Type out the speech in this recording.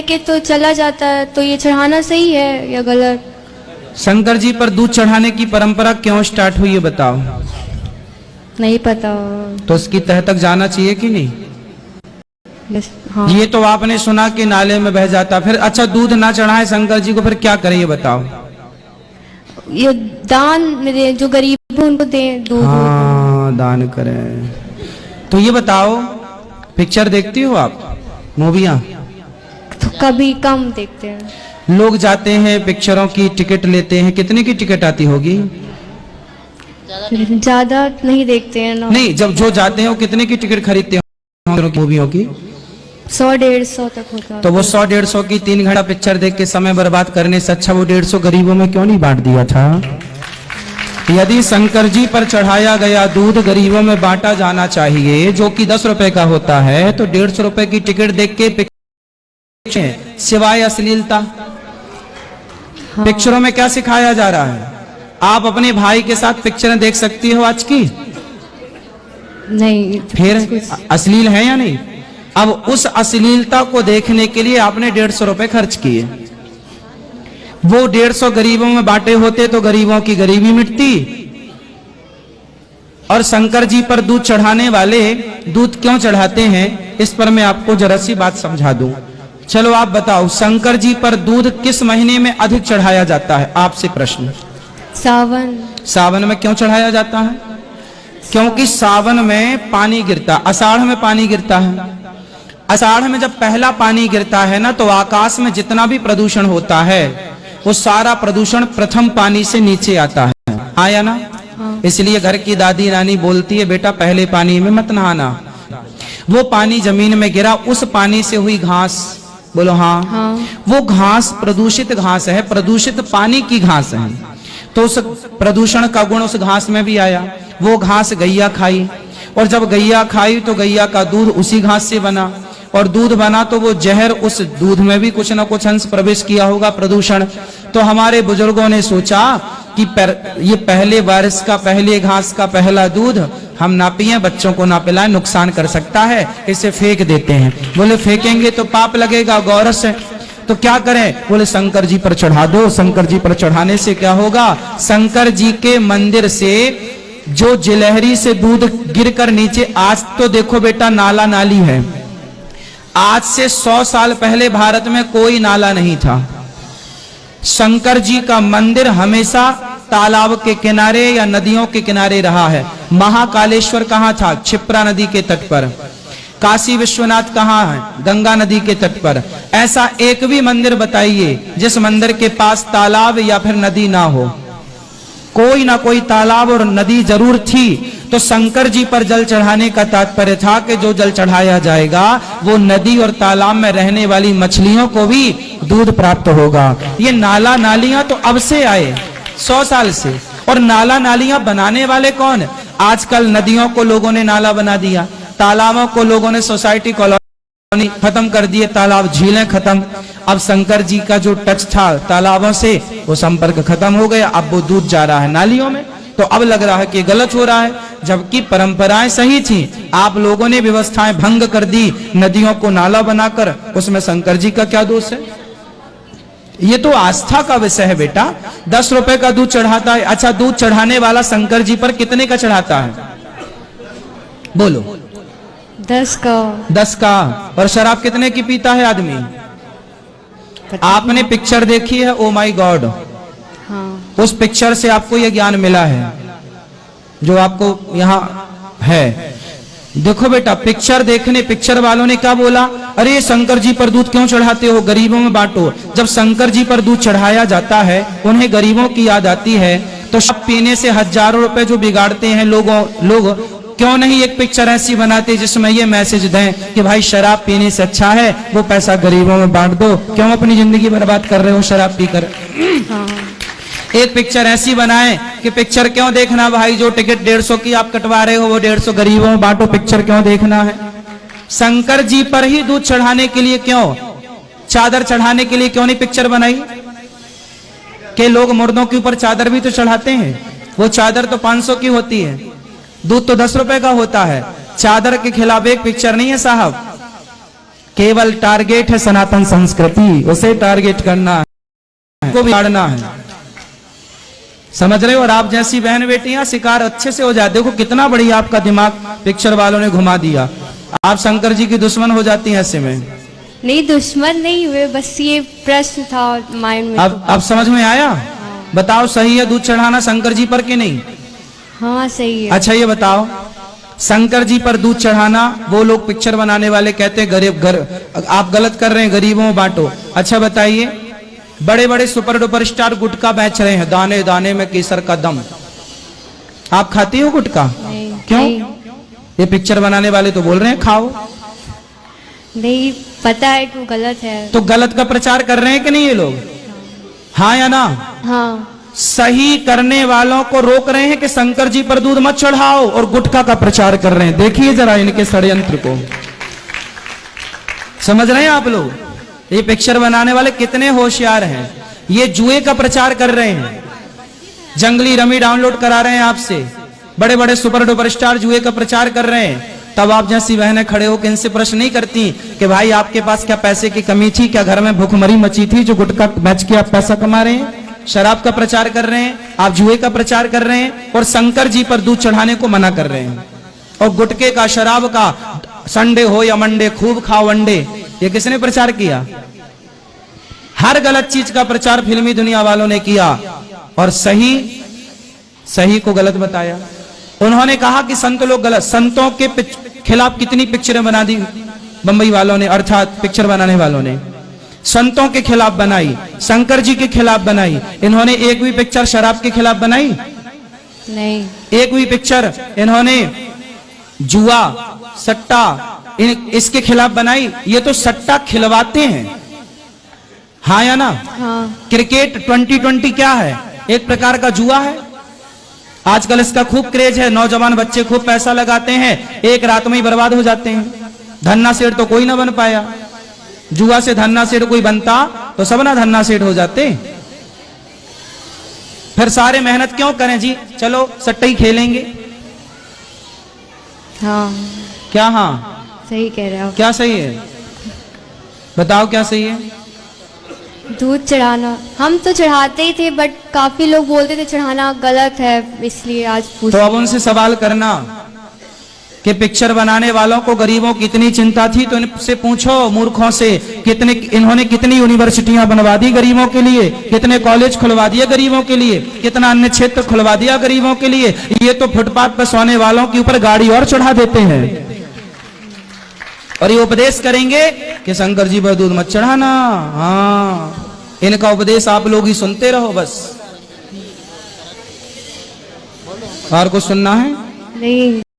के तो चला जाता है, तो ये चढ़ाना सही है या गलत? शंकर जी पर दूध चढ़ाने की परंपरा क्यों स्टार्ट हुई है बताओ? नहीं पता। तो उसकी तह तक जाना चाहिए कि नहीं? हाँ। ये तो आपने सुना कि नाले में बह जाता, फिर अच्छा दूध ना चढ़ाए शंकर जी को, फिर क्या करें ये बताओ? ये दान में दे, जो गरीब उनको दे दूध। हाँ दान करें। तो ये बताओ, पिक्चर देखती हो आप, मूवियाँ? तो कभी कम देखते हैं। लोग जाते हैं पिक्चरों की टिकट लेते हैं, कितने की टिकट आती होगी? ज्यादा नहीं देखते हैं ना। नहीं, जब जो जाते हैं वो कितने की टिकट खरीदते हैं मूवियों की? 100-150 तक होता है। तो वो 100-150 की 3 घंटा पिक्चर देख के समय बर्बाद करने से अच्छा वो 150 गरीबों में क्यों नहीं बांट दिया था? यदि शंकर जी पर चढ़ाया गया दूध गरीबों में बांटा जाना चाहिए, जो कि 10 रुपए का होता है, तो 150 रुपए की टिकट देख के सिवाय अश्लीलता। हाँ। पिक्चरों में क्या सिखाया जा रहा है? आप अपने भाई के साथ पिक्चरें देख सकती हो आज की? नहीं। फिर अश्लील है या नहीं? अब उस अश्लीलता को देखने के लिए आपने 150 रुपए खर्च किए। वो 150 गरीबों में बांटे होते तो गरीबों की गरीबी मिटती। और शंकर जी पर दूध चढ़ाने वाले दूध क्यों चढ़ाते हैं, इस पर मैं आपको जरा सी बात समझा दूं। चलो आप बताओ, शंकर जी पर दूध किस महीने में अधिक चढ़ाया जाता है? आपसे प्रश्न। सावन। सावन में क्यों चढ़ाया जाता है? क्योंकि सावन में पानी गिरता, आषाढ़ में पानी गिरता है। आषाढ़ में जब पहला पानी गिरता है ना, तो आकाश में जितना भी प्रदूषण होता है वो सारा प्रदूषण प्रथम पानी से नीचे आता है। आया ना? हाँ। इसलिए घर की दादी नानी बोलती है, बेटा पहले पानी में मत नहाना। वो पानी जमीन में गिरा, उस पानी से हुई घास, बोलो हाँ, हाँ। वो घास प्रदूषित घास है, प्रदूषित पानी की घास है। तो उस प्रदूषण का गुण उस घास में भी आया। वो घास गैया खाई, और जब गैया खाई तो गैया का दूध उसी घास से बना, और दूध बना तो वो जहर, उस दूध में भी कुछ ना कुछ अंश प्रवेश किया होगा, प्रदूषण। तो हमारे बुजुर्गों ने सोचा कि ये पहले बारिश का, पहले घास का पहला दूध हम ना पिए, बच्चों को ना पिलाएं, नुकसान कर सकता है, इसे फेंक देते हैं। बोले फेंकेंगे तो पाप लगेगा, गौरस है, तो क्या करें? बोले शंकर जी पर चढ़ा दो। शंकर जी पर चढ़ाने से क्या होगा? शंकर जी के मंदिर से जो जिलहरी से दूध गिरकर नीचे, आज तो देखो बेटा नाला नाली है, आज से 100 साल पहले भारत में कोई नाला नहीं था। शंकर जी का मंदिर हमेशा तालाब के किनारे या नदियों के किनारे रहा है। महाकालेश्वर कहाँ था? क्षिप्रा नदी के तट पर। काशी विश्वनाथ कहाँ है? गंगा नदी के तट पर। ऐसा एक भी मंदिर बताइए जिस मंदिर के पास तालाब या फिर नदी ना हो। कोई ना कोई तालाब और नदी जरूर थी। तो शंकर जी पर जल चढ़ाने का तात्पर्य था कि जो जल चढ़ाया जाएगा वो नदी और तालाब में रहने वाली मछलियों को भी दूध प्राप्त होगा। ये नाला नालियां तो अब से आए, 100 साल से। और नाला नालियां बनाने वाले कौन? आजकल नदियों को लोगों ने नाला बना दिया, तालाबों को लोगों ने सोसाइटी कॉलोनी खत्म कर दिए, तालाब झीलें खत्म। अब शंकर जी का जो टच था तालाबों से, वो संपर्क खत्म हो गया। अब वो दूध जा रहा है नालियों में, तो अब लग रहा है कि गलत हो रहा है, जबकि परंपराएं सही थी। आप लोगों ने व्यवस्थाएं भंग कर दी, नदियों को नाला बनाकर, उसमें शंकर जी का क्या दोष है? ये तो आस्था का विषय है बेटा। 10 रुपए का दूध चढ़ाता है। अच्छा, दूध चढ़ाने वाला शंकर जी पर कितने का चढ़ाता है? बोलो। 10 का। 10 का। और शराब कितने की पीता है आदमी? आपने पिक्चर देखी है ओ माई गॉड? हाँ। उस पिक्चर से आपको यह ज्ञान मिला है जो आपको यहाँ है। देखो बेटा, पिक्चर देखने, पिक्चर वालों ने क्या बोला? अरे शंकर जी पर दूध क्यों चढ़ाते हो, गरीबों में बांटो। जब शंकर जी पर दूध चढ़ाया जाता है, उन्हें गरीबों की याद आती है, तो शराब पीने से हजारों रुपए जो बिगाड़ते हैं लोग क्यों नहीं एक पिक्चर ऐसी बनाते जिसमें ये मैसेज दें कि भाई शराब पीने से अच्छा है वो पैसा गरीबों में बांट दो, क्यों अपनी जिंदगी बर्बाद कर रहे हो शराब पीकर? हाँ। एक पिक्चर ऐसी बनाएं कि पिक्चर क्यों देखना भाई, जो टिकट 150 की आप कटवा रहे हो वो 150 गरीबों में बांटो, पिक्चर क्यों देखना है? शंकर जी पर ही दूध चढ़ाने के लिए क्यों, चादर चढ़ाने के लिए क्यों नहीं पिक्चर बनाई? कि लोग मुर्दों के ऊपर चादर भी तो चढ़ाते हैं, वो चादर तो 500 की होती है, दूध तो 10 रुपए का होता है। चादर के खिलाफ एक पिक्चर नहीं है साहब। केवल टारगेट है सनातन संस्कृति, उसे टारगेट करना है, को बिगाड़ना है, समझ रहे हो। और आप जैसी बहन बेटियां शिकार अच्छे से हो जाए। देखो कितना बढ़िया आपका दिमाग पिक्चर वालों ने घुमा दिया। आप शंकर जी की दुश्मन हो जाती हैं ऐसे में। नहीं, दुश्मन नहीं हुए, बस ये प्रश्न था माइंड में। अब समझ में आया? बताओ सही है दूध चढ़ाना शंकर जी पर कि नहीं? हाँ सही है। अच्छा ये बताओ, शंकर जी पर दूध चढ़ाना वो लोग पिक्चर बनाने वाले कहते हैं गरीब आप गलत कर रहे हैं, गरीबों में बांटो। अच्छा बताइए, बड़े बड़े सुपर डुपर स्टार गुटखा बेच रहे हैं, दाने दाने में केसर का दम। आप खाती हो गुटखा? नहीं। क्यों? नहीं, ये पिक्चर बनाने वाले तो बोल रहे हैं खाओ। नहीं पता है कि वो गलत है। तो गलत का प्रचार कर रहे हैं कि नहीं ये लोग? हाँ या ना? हाँ। सही करने वालों को रोक रहे हैं कि शंकर जी पर दूध मत चढ़ाओ, और गुटखा का प्रचार कर रहे हैं। देखिए जरा इनके षड्यंत्र को, समझ रहे हैं आप लोग? ये पिक्चर बनाने वाले कितने होशियार हैं। ये जुए का प्रचार कर रहे हैं, जंगली रमी डाउनलोड करा रहे हैं आपसे, बड़े बड़े सुपर डुपर स्टार जुए का प्रचार कर रहे हैं। तब आप जैसी बहनें खड़े होकर इनसे प्रश्न नहीं करती कि भाई आपके पास क्या पैसे की कमी थी, क्या घर में भूखमरी मची थी जो गुटखा बेच के आप पैसा कमा रहे हैं? शराब का प्रचार कर रहे हैं, आप जुए का प्रचार कर रहे हैं, और शंकर जी पर दूध चढ़ाने को मना कर रहे हैं। और गुटके का, शराब का, संडे हो या मंडे खूब खाओ अंडे, ये किसने प्रचार किया? हर गलत चीज का प्रचार फिल्मी दुनिया वालों ने किया, और सही को गलत बताया। उन्होंने कहा कि संत लोग गलत, संतों के खिलाफ कितनी पिक्चरें बना दी बंबई वालों ने, अर्थात पिक्चर बनाने वालों ने। संतों के खिलाफ बनाई, शंकर जी के खिलाफ बनाई। इन्होंने एक भी पिक्चर शराब के खिलाफ बनाई? नहीं। एक भी पिक्चर इन्होंने जुआ, सट्टा, इसके खिलाफ बनाई? ये तो सट्टा खिलवाते हैं, हाँ या ना? हाँ। क्रिकेट 2020 क्या है? एक प्रकार का जुआ है। आजकल इसका खूब क्रेज है, नौजवान बच्चे खूब पैसा लगाते हैं, एक रात में ही बर्बाद हो जाते हैं। धन्ना सेठ तो कोई ना बन पाया, जुआ से धन्ना सेठ कोई बनता तो सब ना धन्ना सेठ हो जाते। फिर सारे मेहनत क्यों करें जी, चलो सट्टा ही खेलेंगे। हाँ क्या? हाँ सही कह रहे हो। क्या सही है? बताओ क्या सही है? दूध चढ़ाना हम तो चढ़ाते ही थे, बट काफी लोग बोलते थे चढ़ाना गलत है, इसलिए आज पूछ। तो अब उनसे सवाल करना कि पिक्चर बनाने वालों को गरीबों की इतनी चिंता थी, तो इनसे पूछो मूर्खों से, इन्होंने कितनी यूनिवर्सिटियां बनवा दी गरीबों के लिए, कितने कॉलेज खुलवा दिए गरीबों के लिए, कितना अन्य क्षेत्र खुलवा दिया गरीबों के लिए। ये तो फुटपाथ पर सोने वालों के ऊपर गाड़ी और चढ़ा देते हैं, और ये उपदेश करेंगे कि शंकर जी पर दूध मत चढ़ाना। हाँ, इनका उपदेश आप लोग ही सुनते रहो बस, और कुछ सुनना है? नहीं।